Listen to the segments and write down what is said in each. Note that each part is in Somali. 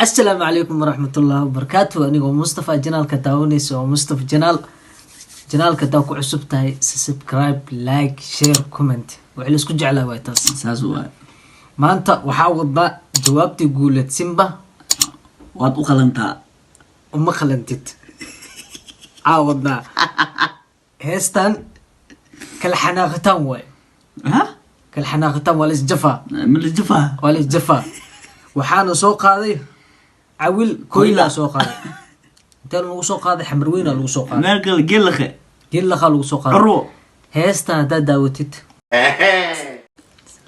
السلام عليكم ورحمة الله وبركاته. أنا مصطفى جنال كتاونيس ومصطفى جنال كتاوكو عصبتاي سبسكرايب لايك شير كومنت وعلى اسكو جعلها وايتاس ساسو ما أنت وحاوضنا جوابتي قولت سيمبا واد وخلنتا وما خلنتت عاوضنا هيستان كالحناغتان واي ها كالحناغتان واليس جفا من الجفا واليس جفا وحانا سوق هذه عويل كويلا سوق هذا انت لو سوق هذا حمروين لو سوق هذا نرجل جلخه قل لو سوق هذا قرو هيستا دا داوتت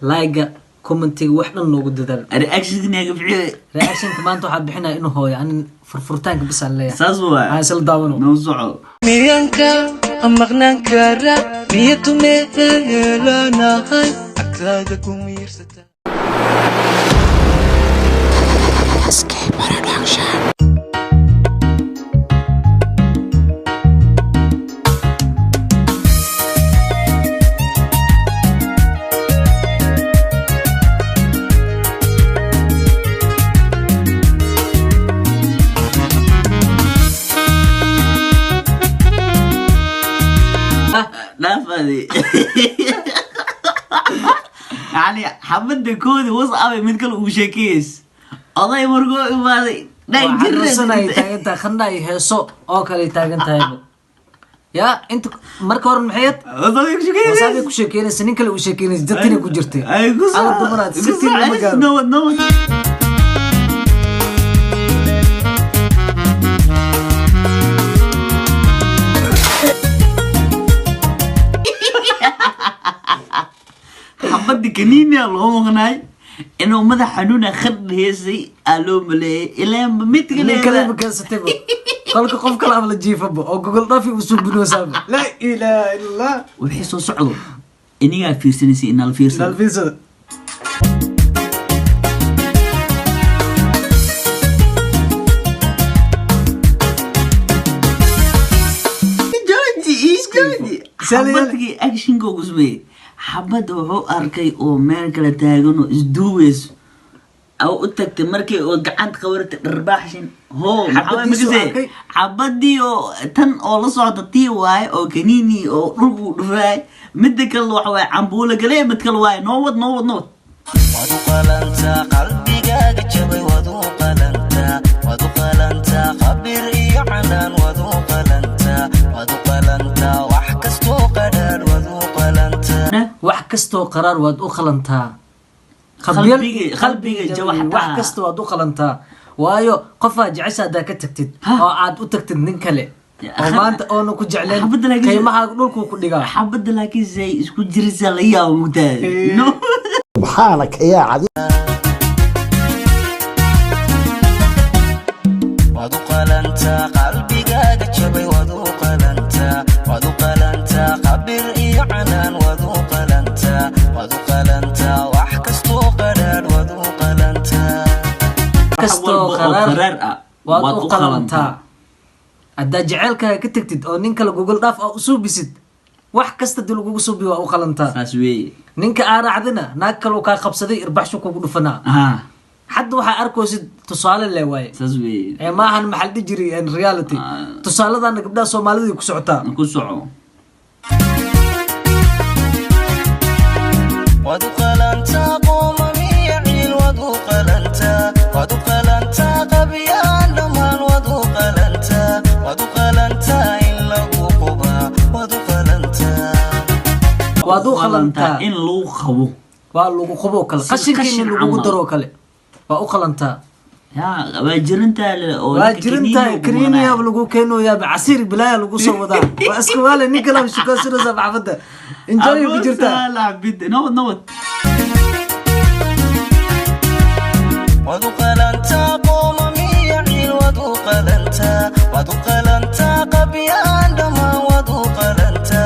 لايك كومنتي وحنا نوغو ددال رياكشن نيغا فيعي رياكشن كمان تو حد بحنا انه هو يعني فرفرتانك بس عليا ساسو انا سل داونو نوزعو ميانكا أمغنان كارا ميتو ميلانا هاي أكادكم يرستا لا فادي يعني حمد كودي وصعب من كل وشكيس الله يمرقو إمادي waxaan taagantaa khanday heeso oo kale taagantahay ya inta marka hore maxayd wasaabay ku sheekeynaysa nin kale u sheekeynaysa dadkina ku jirtay ay ku ala dumaraad sitiin lama gaaro no حبدي كنيني اللهم غناي إنه ماذا حنونا خد هيسي ألوم لي إلا ميت nin kale ma kaasatay qolka qof kale ama la jiifabo oo gogol dhafi u soo bino saab la ilaaha illa وحسوا صعدوا إني قاعد في سنسي إن الفيرسل dalfiisa جوجي حبتك أكشن كوكسمي حبت وحو أركي أو مال كلا تاجنو إسدويس أو أتكت مركي أو قعدت خورت رباحشين هو محمد مجزي حبتي أو تن أو لصعد تي واي أو كنيني أو ربو رفاي مدك الوحوي عمبولة قليل مدك الواي نوض وذوق لنتا قلبي قاعد جبي وذوق لنتا خبر يعلن وذوق لنتا وحكستو قدر وذوق لنتا wax kasto qaraar waad u khalantaa qalbiga jawaxta wax kasto waad u khalantaa waayo qofa jecesha aad ka tagtid oo aad u tagtid nin kale oo maanta oona ku jecleen qiimaha dhulku ku dhigaa حبد لكن زي اسكو جريزا ليا ومتاي سبحانك يا عظيم وذوق لنتا قلبي قاعد جبي وذوق لنتا خبر يعلن وذوق لنتا وحكستو قدر وذوق لنتا kasto qaraar waad u khalantaa haddaa jecelka ka tagtid oo nin kale gogol dhaaf oo usoo bisid wax kasta dil ugu soo bi waa u khalantaa فاسوي ninka aan raacdina naag kale oo ka qabsaday irbaxsho kugu dhufanaa ها hadda waxa arkoosid tusaale leh waay فاسوي ee ma ahan maxal dijiri in reality tusaaladana gabdhaha Soomaalida ku socotaa كسعو وذوق لنتا قوم ميعيل وذوق لنتا قبيان دمان وذوق لنتا إلا قوقبا وذوق لنتا waad u khalantaa إن لو خبو waa lagu qabo kale qashinkiina lagu daro kale waa u khalantaa يا واجرنتا waa jirintaa kariiniya lagu keeno yaa casiir bilaaya lagu soo wadaa waa isku wala nin kale shukar sida saxafada enjoy ku jirta لا بد نو وذوق لنتا قوم ميعيل وذوق لنتا قبيان دمان وذوق لنتا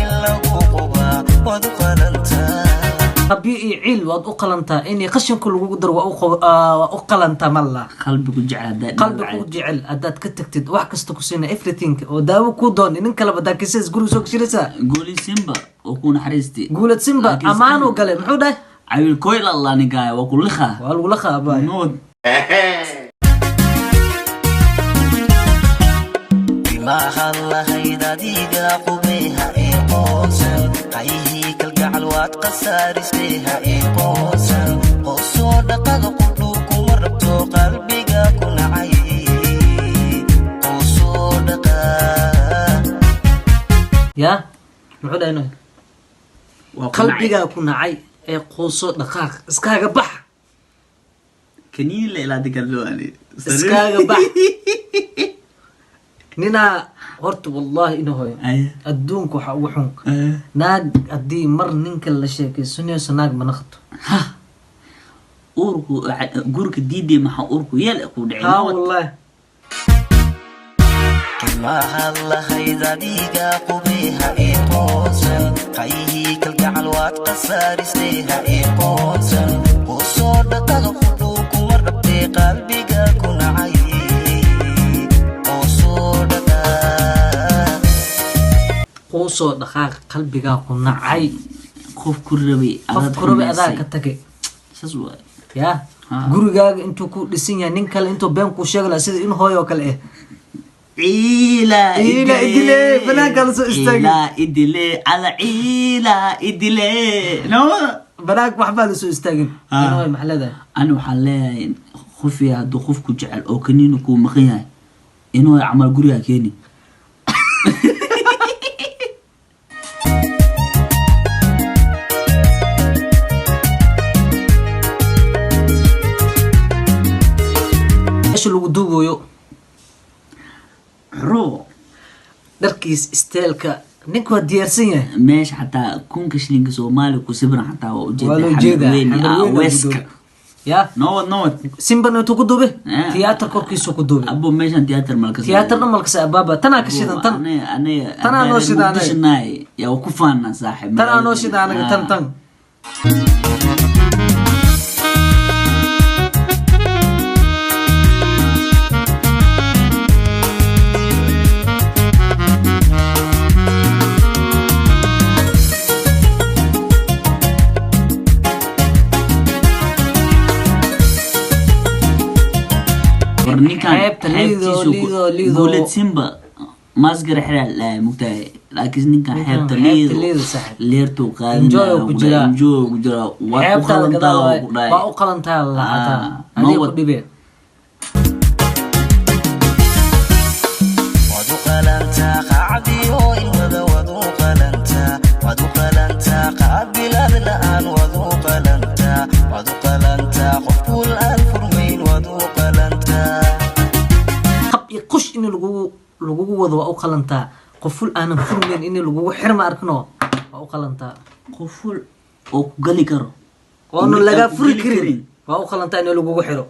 إلا قوقبا وذوق لنتا طبيعي عيل waad u qalantaa in qashinka lagu daro waa u qalantaa malla قلبك جعل qalbigu u jecel hadaad ka tagtid wax kasta ku siina everything oo daawo ku doon nin kale badaakiisas guriga soo kishiraysa قولي سيمبا وكون حريستي guulad simba amaano gale muxuu dhahay عيل كويل الله نقاي وكل خا waa lagu la qaabay نود maaha lahayd adiga qubayha ii qoonsan qayhii kalgacal waad qasaaristay ha ii qoonsan qoosoo dhaqada qudhuu kuma rabto qalbiga ku nacay qoosoo dhaqa yaa muxuu dhahay inuu qalbigaa ku nacay ee qoosoo dhaqaaq iskaaga bax kaniini la ilaa digalloani iskaaga bax ninaa horta wallahi ina hooyo adduunka waxaa ugu xun naag haddii mar ninka la sheekaysanayso naag mana qabto ha uurku gurka diiday maxaa uurku yeel ku dhicin haa wallahi maaha lahayd adiga qubayha ii qoonsan qayhii kalgacal waad qasaaristay ha ii qoonsan qoosoo dhaqada qudhuu kuma rabtay qalbiga ku nacay qoosoo dhaqaaq qalbigaa ku nacay qof ku rabay adaa ka tagay saas waa yaa gurigaaga intuu ku dhisan yahay nin kale intuu been kuu sheegi lahaa sida in hooyoo kale ah ciila idile banaanka la soo istaagay ciila idile ala ciila idile no banaanka waxbaa la soo istaagin in hooy maxaa leedahay ani waxaan leeyahay qofiya hadduu qofku jecel oo kaniina kuu maqan yahay inuu camal gurigaa keeni lagu duubayo ro dharkiis isteelka ninka waa diyaarsan yahay meesha xataa kunka shilinka soomaaliya ku sibran xataa waa waa loo jeedaa weska ya nowad simban intuu ku duube tiyaatar korkiisu ku duube abo meeshan tiyaatar malkas tiyaatar malkas ababa tanaa ka shidan tan tanaa noo shidaanay yaa ku faana saaxib tanaa noo shidaanay tan guulad simba maasgara xiraa la mugtahay laakiin ninkan xeebta leertu qaadinaa ku jira waa ku qalantaa waa u qalantaa lacagta adiga ku dhibeen wadu qalantaa qacdiyo ilmada wadu qalantaa wadu qalantaa qaabilad la'aan wadu qalantaa qofkul aan furmayn wadu qalantaa qush in lagugu wado waa u qalantaa qoful aanan furmayn in lagugu xirma arkno waa u qalantaa qoful oo ku gali karo oona laga furi karin waa u qalantaa in lagugu xiro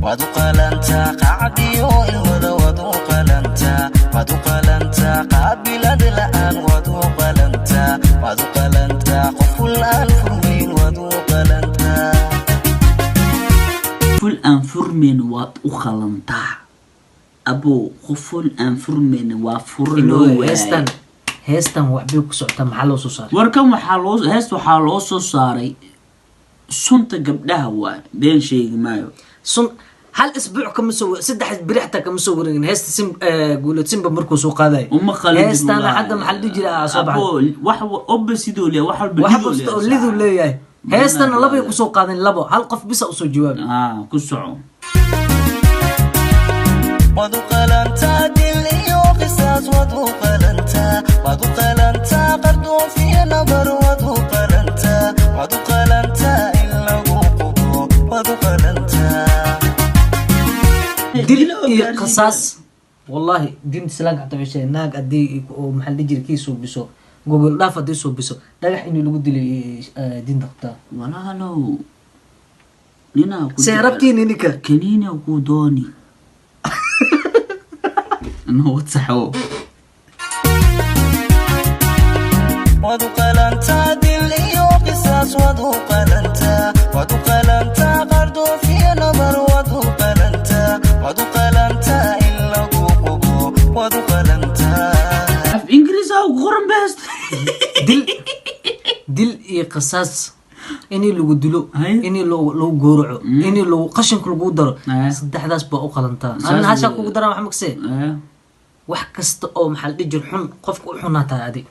wadu qalantaa qacdiyo ilmada wadu qalantaa qaabilad la'aan wadu qalantaa qoful aan furmayn wadu qalantaa ful aan furmayn waad u qalantaa abo qoful aan furmayn waa furloo heestan waxbay ku socotaa maxaa loo soo saaray warkan waxaa loo soo saaray sunta gabdhaha waa been sheegi maayo sun hal isbuuc kama soo saddex biri xataa kama soo wareegin heesta guulad simba markuu soo qaadayo heestan hadda maxaa la dhihi jiray soo baxay wax obba sidoo leeyahay wax walba liduu leeyahay heestan labay ku soo qaadeen labo hal qof bisa u soo jawaabay ku soco wadu qalantaa dil iyo qisaas wadu qalantaa qardoon fiyo nabar wadu qalantaa in lagu qubo wadu qalantaa dil iyo qisaas wallahi diinta islaamka xataa waxay naag haddii oo maxaa la dhihi jiray kii soo biso gogol dhaaf haddii soo biso dhagax inuu lagu dilay diinta qabtaa walaalow ninaa ku seerabtiini ninka kaniina ku dooni nowad saxo wadu qalantaa dil iyo qisaas wadu qalantaa qardoon fiyo nabar wadu qalantaa in lagu qubo wadu qalantaa af ingiriis ah qoran best dil iyo qisaas إني لو قدلو هاي. إني لو جورعو إني لو قشنك لو قدرو هاي. صدح داس بقى قلنتا ساس- أنا هاشا كو قدرا محمد سي آه. wax kasta oo maxal dhijir xun qofku u xunaataa adi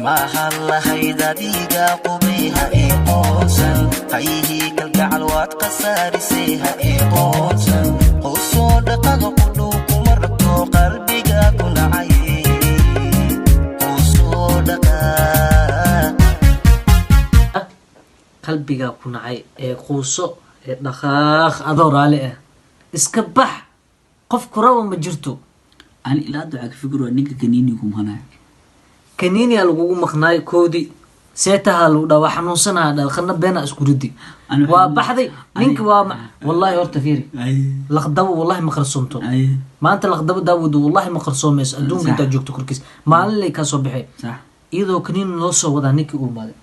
maaha lahayd adiga qubayha ii qoonsan qayhii kalgacal waad khasaarisay ha ii qoonsan qoysoo dhaqada qudhuu kuma rabto qalbiga ku nacay qoysoo dhaqaa qalbiga ku nacay ee quuso ee dhaqaaq adoo raali ah iska bax qofku rabo ma jirto أنا إلا أدعك فكرة إنك كنينيكم هنا kaniiniya lagugu maqnaay koodii seetaha lagu dhaa waa xanuunsanaha dhalqana beena isku ridi Ana waa waxaan- baxday ninka waa wallahi horta fiiri أي laqdabo wallahi ma qarsoomto أي maanta laqdabo daawadu wallahi ma qarsoomayso adduunka Sax. intaa joogto korkiis maalin lay kaa soo baxay صح iyadoo kaniin loo soo wadaa ninkii uu imaaday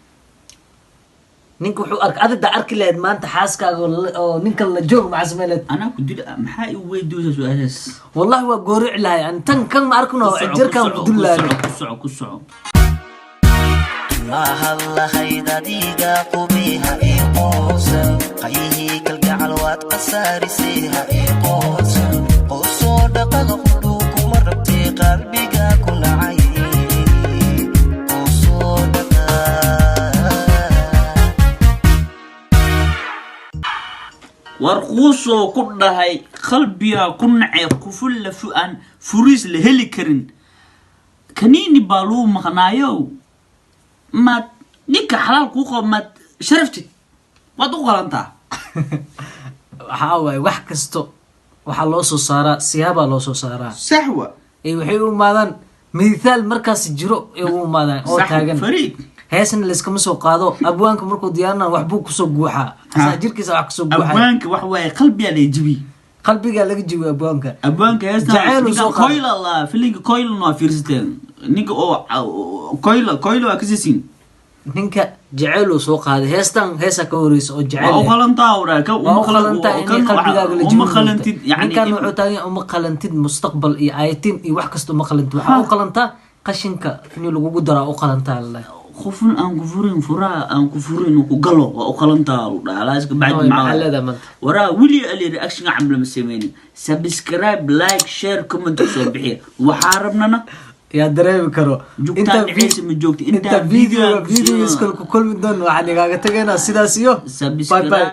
ninka wuxuu adida arki lahayd maanta xaaskaaga oo ninka la joog maxaa samayn lahayd أنا كنت محاي ويدوز سؤالس wallahi waa goorici lahay yani tan kan ma arkino jirkaan ku dul lahay كسعو maaha lahayd adiga qubayha ii qoonsan qayhii kalgacal waad khasaarisay ha ii qoonsan qoysoo dhaqada qudhuu kuma rabtay qalbiga ku nacay qoysoo dhaqaa warquusoo ku dhahay qalbiga ku nacay qufulla fu-aan furiis la heli karin kaniini baa luu maqnaayo maad ninka xalaal kuu qabo maad sharaftid waad u qalantaa waxaa waaye wax kasto waxaa loo soo saaraa siyaabaa loo soo saaraa saxwa ee waxay u imaadaan mithaal markaas jiro ee u imaadaan oo taagan fariid heesna layskama soo qaado abwaanka markuu diyaarina waxbuu kusoo guuxaa asaa jirkiisa wax kusoo guuxaa abwaanka wax waaye qalbiyaa la jibi qalbigaa laga jibiyo abwaanka abwaanka Jacayl uu soo qaado. koyla la filinka koylan waa fiirsateen ninka oo koyla waa kasisiin ninka jaceyluu soo qaaday heestan heesa ka horeysa oo waa u jaceyl qalantaa waraaka waa u qalantaa inay qalbigaaga la uma qalantid ninkan yani wuxuu taagan yahay uma qalantid mustaqbal iyo ayatiin iyo wax kasta uma qalantid waxaa u qalantaa qashinka in lagugu daraa u qalantaa lalahay qofun aan ku furin furaa aan ku furin ku galo waa u qalantaa dhaalaaska bacdi maxaa macaa leedahay maanta waraa wili ali reaction cam lama sameynin subscribe like share comment soo bixiya waxaa rabnana yaa dareemi karo joogtaan dhexeysa ma joogta inta video iskale ku kulmi doon waxaan igaaga tagaynaa sidaas iyo bye bye subscribe